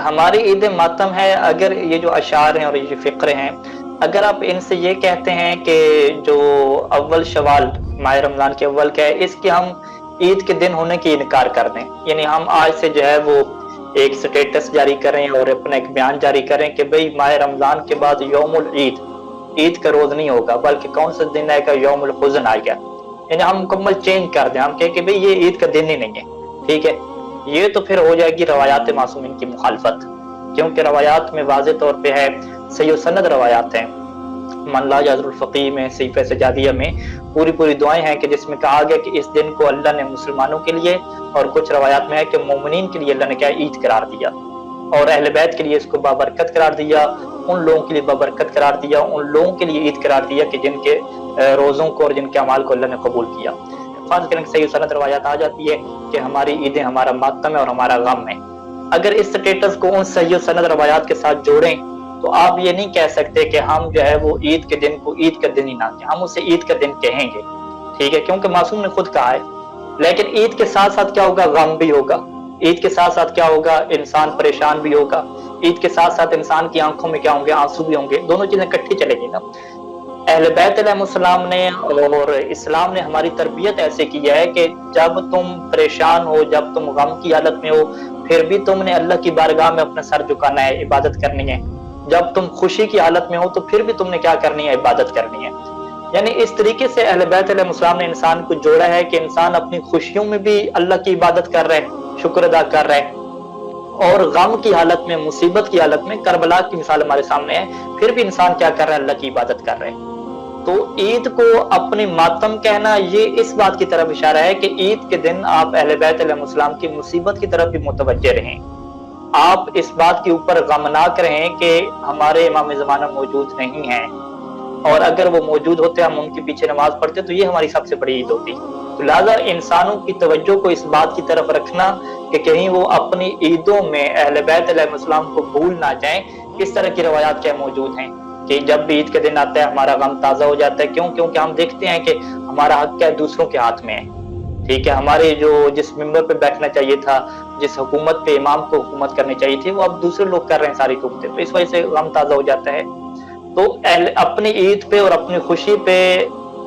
ہماری عید ماتم ہے، اگر یہ جو اشعار ہیں اور یہ جو فقرے ہیں، اگر آپ ان سے یہ کہتے ہیں کہ جو اول شوال ماہ رمضان کے اول کا ہے، اس کے ہم عید کے دن ہونے کی انکار کر دیں، یعنی ہم آج سے جو ہے وہ ایک سٹیٹس جاری کریں اور اپنا ایک بیان جاری کریں کہ بھئی ماہ رمضان کے بعد یوم العید، عید کا روز نہیں ہوگا بلکہ کون سا دن آئے گا، یوم الحزن آئے گا، یعنی ہم مکمل چینج کر دیں، ہم کہیں کہ بھئی یہ عید کا دن ہی نہیں ہے، ٹھیک ہے؟ یہ تو پھر ہو جائے گی روایات معصومین کی مخالفت، کیونکہ روایات میں واضح طور پہ ہے، صحیح و سند روایات ہیں، من لا یعذر الفقیہ میں، صحیفہ سجادیہ میں پوری دعائیں ہیں کہ جس میں کہا گیا کہ اس دن کو اللہ نے مسلمانوں کے لیے، اور کچھ روایات میں ہے کہ مومنین کے لیے اللہ نے کیا عید قرار دیا، اور اہل بیت کے لیے اس کو بابرکت قرار دیا، ان لوگوں کے لیے بابرکت قرار دیا، ان لوگوں کے لیے عید قرار دیا کہ جن کے روزوں کو اور جن کے اعمال کو اللہ نے قبول کیا۔ فرض کریں کہ صحیح سند روایات آ جاتی ہے کہ ہماری عیدیں ہمارا ماتم ہے اور ہمارا غم ہے، اگر اس سٹیٹس کو ان صحیح سند روایات کے ساتھ جوڑیں تو آپ یہ نہیں کہہ سکتے کہ ہم جو ہے وہ عید کے دن کو عید کا دن ہی نہ کہیں، ہم اسے عید کا دن کہیں گے، ٹھیک ہے؟ کیونکہ معصوم نے خود کہا ہے۔ لیکن عید کے ساتھ ساتھ کیا ہوگا، غم بھی ہوگا، عید کے ساتھ ساتھ کیا ہوگا، انسان پریشان بھی ہوگا، عید کے ساتھ ساتھ انسان کی آنکھوں میں کیا ہوں گے، آنسو بھی ہوں گے، دونوں چیزیں اکٹھی چلے گی نا۔ اہل بیت علیہ السلام نے اور اسلام نے ہماری تربیت ایسے کی ہے کہ جب تم پریشان ہو، جب تم غم کی حالت میں ہو، پھر بھی تم نے اللہ کی بارگاہ میں اپنا سر جھکانا ہے، عبادت کرنی ہے، جب تم خوشی کی حالت میں ہو تو پھر بھی تم نے کیا کرنی ہے، عبادت کرنی ہے۔ یعنی اس طریقے سے اہل بیت علیہ السلام نے انسان کو جوڑا ہے کہ انسان اپنی خوشیوں میں بھی اللہ کی عبادت کر رہے، شکر ادا کر رہے، اور غم کی حالت میں، مصیبت کی حالت میں، کربلا کی مثال ہمارے سامنے ہے، پھر بھی انسان کیا کر رہا ہے، اللہ کی عبادت کر رہے۔ تو عید کو اپنی ماتم کہنا یہ اس بات کی طرف اشارہ ہے کہ عید کے دن آپ اہل بیت علیہ السلام کی مصیبت کی طرف بھی متوجہ رہیں، آپ اس بات کے اوپر غمناک رہیں کہ ہمارے امام زمانہ موجود نہیں ہیں، اور اگر وہ موجود ہوتے ہم ان کے پیچھے نماز پڑھتے تو یہ ہماری سب سے بڑی عید ہوتی۔ تو لہٰذا انسانوں کی توجہ کو اس بات کی طرف رکھنا کہ کہیں وہ اپنی عیدوں میں اہل بیت علیہ السلام کو بھول نہ جائیں، اس طرح کی روایات کیا موجود ہیں کہ جب بھی عید کا دن آتا ہے ہمارا غم تازہ ہو جاتا ہے، کیونکہ ہم دیکھتے ہیں کہ ہمارا حق کیا دوسروں کے ہاتھ میں ہے، ٹھیک ہے؟ ہمارے جس ممبر پہ بیٹھنا چاہیے تھا، جس حکومت پہ امام کو حکومت کرنی چاہیے تھی، وہ اب دوسرے لوگ کر رہے ہیں ساری حکومتیں، تو اس وجہ سے غم تازہ ہو جاتا ہے۔ تو اپنی عید پہ اور اپنی خوشی پہ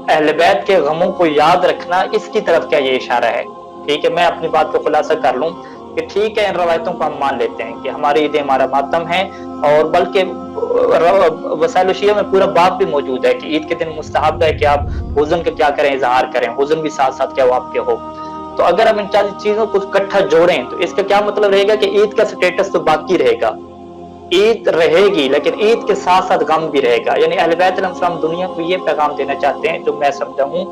اہل بیت کے غموں کو یاد رکھنا، اس کی طرف کیا یہ اشارہ ہے، ٹھیک ہے؟ میں اپنی بات کو خلاصہ کر لوں کہ ٹھیک ہے، ان روایتوں کو ہم مان لیتے ہیں کہ ہماری عیدیں ہمارا ماتم ہے، اور بلکہ وسائل الشیعہ میں پورا باب بھی موجود ہے کہ عید کے دن مستحب ہے کہ آپ حزن کا کیا کریں، اظہار کریں، حزن بھی ساتھ ساتھ کیا وہ آپ کے ہو۔ تو اگر ہم ان چیزوں کو اکٹھا جوڑیں تو اس کا کیا مطلب رہے گا کہ عید کا سٹیٹس تو باقی رہے گا، عید رہے گی لیکن عید کے ساتھ ساتھ غم بھی رہے گا۔ یعنی اہل بیت علیہ السلام دنیا کو یہ پیغام دینا چاہتے ہیں جو میں سمجھا ہوں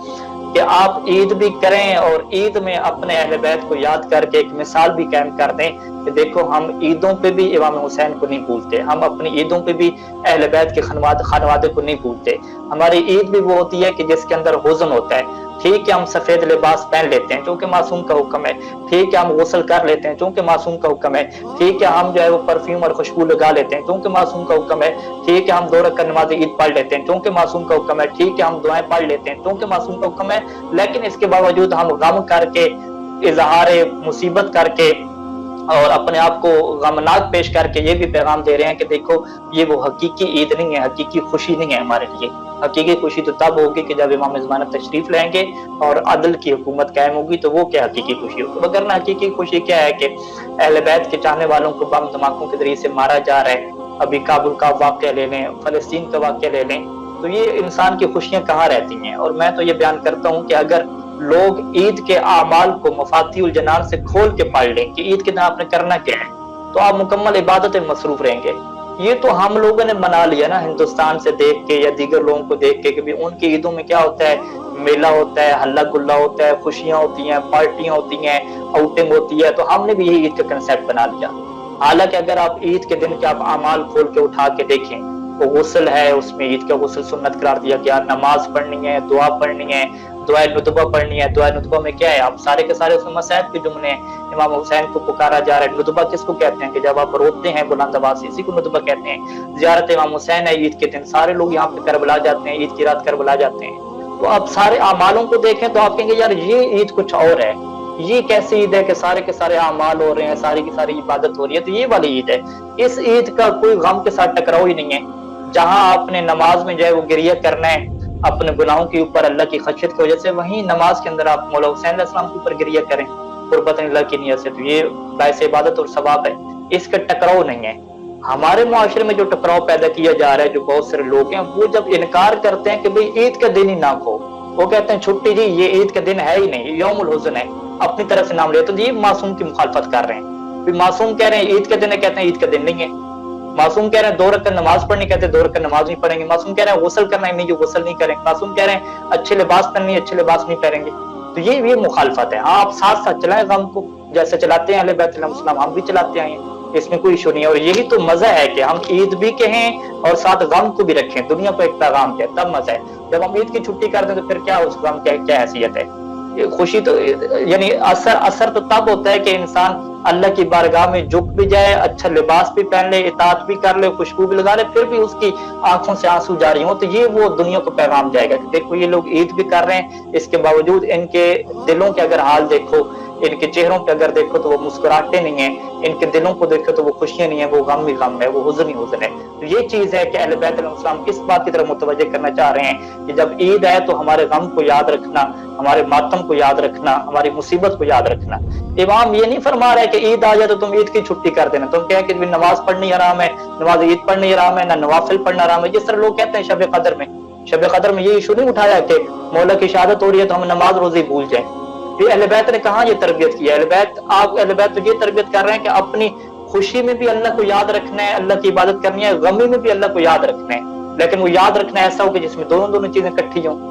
کہ آپ عید بھی کریں اور عید میں اپنے اہل بیت کو یاد کر کے ایک مثال بھی قائم کر دیں کہ دیکھو ہم عیدوں پہ بھی امام حسین کو نہیں بھولتے، ہم اپنی عیدوں پہ بھی اہل بیت کے خانوادے کو نہیں بھولتے، ہماری عید بھی وہ ہوتی ہے کہ جس کے اندر حزن ہوتا ہے، ٹھیک ہے؟ ہم سفید لباس پہن لیتے ہیں چونکہ معصوم کا حکم ہے، ٹھیک ہے؟ ہم غسل کر لیتے ہیں چونکہ معصوم کا حکم ہے، ٹھیک ہے؟ ہم جو ہے وہ پرفیوم اور خوشبو لگا لیتے ہیں چونکہ معصوم کا حکم ہے، ٹھیک ہے؟ ہم 2 رکعت نماز عید پڑھ لیتے ہیں چونکہ معصوم کا حکم ہے، ٹھیک ہے؟ ہم دعائیں پڑھ لیتے ہیں چونکہ معصوم کا حکم ہے، لیکن اس کے باوجود ہم غم کر کے، اظہار مصیبت کر کے اور اپنے آپ کو غمناک پیش کر کے یہ بھی پیغام دے رہے ہیں کہ دیکھو یہ وہ حقیقی عید نہیں ہے، حقیقی خوشی نہیں ہے ہمارے لیے۔ حقیقی خوشی تو تب ہوگی کہ جب امام زمانہ تشریف لائیں گے اور عدل کی حکومت قائم ہوگی، تو وہ کیا حقیقی خوشی ہوگی۔ وگرنہ حقیقی خوشی کیا ہے کہ اہل بیت کے چاہنے والوں کو بم دھماکوں کے ذریعے سے مارا جا رہا ہے۔ ابھی کابل کا واقعہ لے لیں، فلسطین کا واقعہ لے لیں، تو یہ انسان کی خوشیاں کہاں رہتی ہیں؟ اور میں تو یہ بیان کرتا ہوں کہ اگر لوگ عید کے اعمال کو مفاتیح الجنان سے کھول کے پڑھ لیں کہ عید کے دن آپ نے کرنا کیا ہے، تو آپ مکمل عبادت میں مصروف رہیں گے۔ یہ تو ہم لوگوں نے بنا لیا نا ہندوستان سے دیکھ کے یا دیگر لوگوں کو دیکھ کے کہ بھی ان کی عیدوں میں کیا ہوتا ہے، میلہ ہوتا ہے، ہلا گلا ہوتا ہے، خوشیاں ہوتی ہیں، پارٹیاں ہوتی ہیں، آؤٹنگ ہوتی ہے، تو ہم نے بھی یہی عید کا کنسیپٹ بنا لیا۔ حالانکہ اگر آپ عید کے دن کے آپ اعمال کھول کے اٹھا کے دیکھیں، وہ غسل ہے، اس میں عید کا غسل سنت قرار دیا گیا، نماز پڑھنی ہے، دعا پڑھنی ہے، دعائے ندبہ پڑھنی ہے۔ دعائے ندبہ میں کیا ہے، آپ سارے کے سارے اس میں مسائب کے جملے ہیں، امام حسین کو پکارا جا رہا ہے۔ ندبہ کس کو کہتے ہیں کہ جب آپ روتے ہیں بلند آواز سے، اسی کو ندبہ کہتے ہیں۔ زیارت امام حسین ہے عید کے دن، سارے لوگ یہاں پہ کربلا جاتے ہیں، عید کی رات کربلا جاتے ہیں۔ تو آپ سارے اعمالوں کو دیکھیں تو آپ کہیں گے یار یہ عید کچھ اور ہے، یہ کیسی عید ہے کہ سارے کے سارے اعمال ہو رہے ہیں, ساری کی ساری عبادت ہو رہی ہے؟ تو یہ والی عید ہے. اس عید کا کوئی غم کے ساتھ ٹکراؤ ہی نہیں ہے. جہاں آپ نے نماز میں جو ہے وہ گریہ کرنا ہے اپنے گناہوں کے اوپر اللہ کی خشیت کی وجہ سے, وہیں نماز کے اندر آپ مولا حسین علیہ السلام کے اوپر گریہ کریں قربت اللہ کی نیت سے, تو یہ باعث عبادت اور ثواب ہے. اس کا ٹکراؤ نہیں ہے. ہمارے معاشرے میں جو ٹکراؤ پیدا کیا جا رہا ہے, جو بہت سارے لوگ ہیں وہ جب انکار کرتے ہیں کہ بھئی عید کا دن ہی نہ کھو, وہ کہتے ہیں چھٹی جی یہ عید کا دن ہے ہی نہیں, یوم الحزن ہے, اپنی طرف سے نام لیتے, تو یہ معصوم کی مخالفت کر رہے ہیں. معصوم کہہ رہے ہیں عید کا دن ہے, کہتے ہیں عید کا دن نہیں ہے. معصوم کہہ رہے ہیں 2 رکعت نماز پڑھنی, کہتے ہیں 2 رکعت نماز نہیں پڑھیں گے. معصوم کہہ رہے ہیں غسل کرنا ہے, نہیں جو غسل نہیں کریں گے. معصوم کہہ رہے ہیں اچھے لباس پہننے, اچھے لباس نہیں پہنیں گے. تو یہ مخالفت ہے. ہاں آپ ساتھ ساتھ چلائیں غم کو, جیسے چلاتے ہیں اہل بیت علیہ السلام, ہم بھی چلاتے آئے ہیں, اس میں کوئی ایشو نہیں ہے. اور یہی تو مزہ ہے کہ ہم عید بھی کہیں اور ساتھ غم کو بھی رکھیں, دنیا کو ایک پیغام دیں, تب مزہ ہے. جب ہم عید کی چھٹی کر دیں تو پھر کیا اس غم کیا حیثیت ہے؟ خوشی تو یعنی اثر تو تب ہوتا ہے کہ انسان اللہ کی بارگاہ میں جھک بھی جائے, اچھا لباس بھی پہن لے, اطاعت بھی کر لے, خوشبو بھی لگا لے, پھر بھی اس کی آنکھوں سے آنسو جاری ہوں, تو یہ وہ دنیا کو پیغام جائے گا کہ دیکھو یہ لوگ عید بھی کر رہے ہیں, اس کے باوجود ان کے دلوں کے اگر حال دیکھو, ان کے چہروں پہ اگر دیکھو تو وہ مسکراہٹیں نہیں ہیں, ان کے دلوں کو دیکھو تو وہ خوشیاں نہیں ہیں, وہ غم ہی غم ہے, وہ حزن ہی حزن ہے. تو یہ چیز ہے کہ اہل بیت علیہ السلام اس بات کی طرف متوجہ کرنا چاہ رہے ہیں کہ جب عید ہے تو ہمارے غم کو یاد رکھنا, ہمارے ماتم کو یاد رکھنا, ہماری مصیبت کو یاد رکھنا. امام یہ نہیں فرما رہا ہے کہ عید آ جائے تو تم عید کی چھٹی کر دینا, تم کہیں کہ نماز پڑھنی حرام ہے, نماز عید پڑھنی حرام ہے, نہ نوافل پڑھنا حرام ہے, جس طرح لوگ کہتے ہیں شب قدر میں یہ ایشو نہیں اٹھایا کہ مولا کی شہادت ہو رہی ہے تو ہم نماز روزی بھول جائیں. یہ اہل بیت نے کہاں یہ تربیت کی ہے؟ اہل بیت تو یہ تربیت کر رہے ہیں کہ اپنی خوشی میں بھی اللہ کو یاد رکھنا ہے, اللہ کی عبادت کرنی ہے, غمی میں بھی اللہ کو یاد رکھنا ہے, لیکن وہ یاد رکھنا ایسا ہو کہ جس میں دونوں چیزیں اکٹھی ہوں.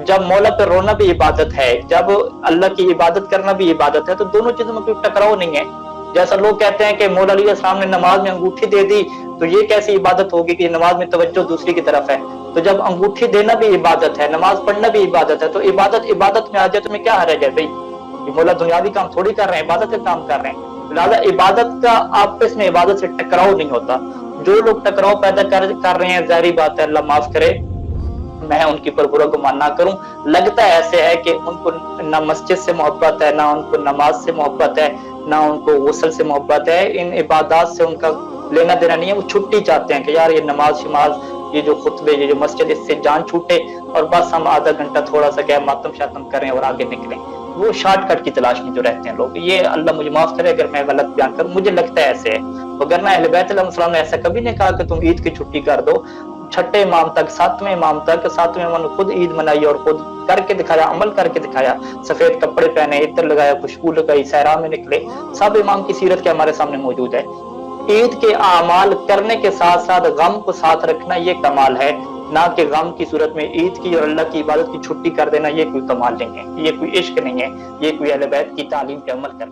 جب مولا پہ رونا بھی عبادت ہے, جب اللہ کی عبادت کرنا بھی عبادت ہے, تو دونوں چیزوں میں کوئی ٹکراؤ نہیں ہے. جیسا لوگ کہتے ہیں کہ مولا علیہ السلام نے نماز میں انگوٹھی دے دی تو یہ کیسی عبادت ہوگی کہ نماز میں توجہ دوسری کی طرف ہے. تو جب انگوٹھی دینا بھی عبادت ہے, نماز پڑھنا بھی عبادت ہے, تو عبادت میں آ جائے تو میں کیا حرج ہے بھائی؟ مولا دنیاوی کام تھوڑی کر رہے ہیں, عبادت کا کام کر رہے ہیں. لہٰذا عبادت کا آپس میں عبادت سے ٹکراؤ نہیں ہوتا. جو لوگ ٹکراؤ پیدا کر رہے ہیں, ظاہری بات ہے اللہ معاف کرے, میں ان کے پر برا گمان نہ کروں, لگتا ہے ایسے ہے کہ ان کو نہ مسجد سے محبت ہے, نہ ان کو نماز سے محبت ہے, نہ ان کو غسل سے محبت ہے, ان عبادات سے ان کا لینا دینا نہیں ہے. وہ چھٹی چاہتے ہیں کہ یار یہ نماز شماز, یہ جو خطبے, یہ جو مسجد, اس سے جان چھوٹے اور بس ہم آدھا گھنٹہ تھوڑا سا کیا ماتم شاتم کریں اور آگے نکلیں. وہ شارٹ کٹ کی تلاش میں جو رہتے ہیں لوگ. یہ اللہ مجھے معاف کرے اگر میں غلط بیان کروں, مجھے لگتا ہے ایسے ہے. وگرنہ اہل بیت علیہ السلام نے ایسا کبھی نہیں کہا کہ تم عید کی چھٹی کر دو. 6 امام تک, 7ویں امام تک, 7ویں امام نے خود عید منائی اور خود کر کے دکھایا, عمل کر کے دکھایا, سفید کپڑے پہنے, عطر لگایا, خوشبو لگائی, صحرا میں نکلے. سب امام کی سیرت کے ہمارے سامنے موجود ہے. عید کے اعمال کرنے کے ساتھ ساتھ غم کو ساتھ رکھنا یہ کمال ہے, نہ کہ غم کی صورت میں عید کی اور اللہ کی عبادت کی چھٹی کر دینا. یہ کوئی کمال نہیں ہے, یہ کوئی عشق نہیں ہے, یہ کوئی اہل بیت کی تعلیم پہ عمل کرنا.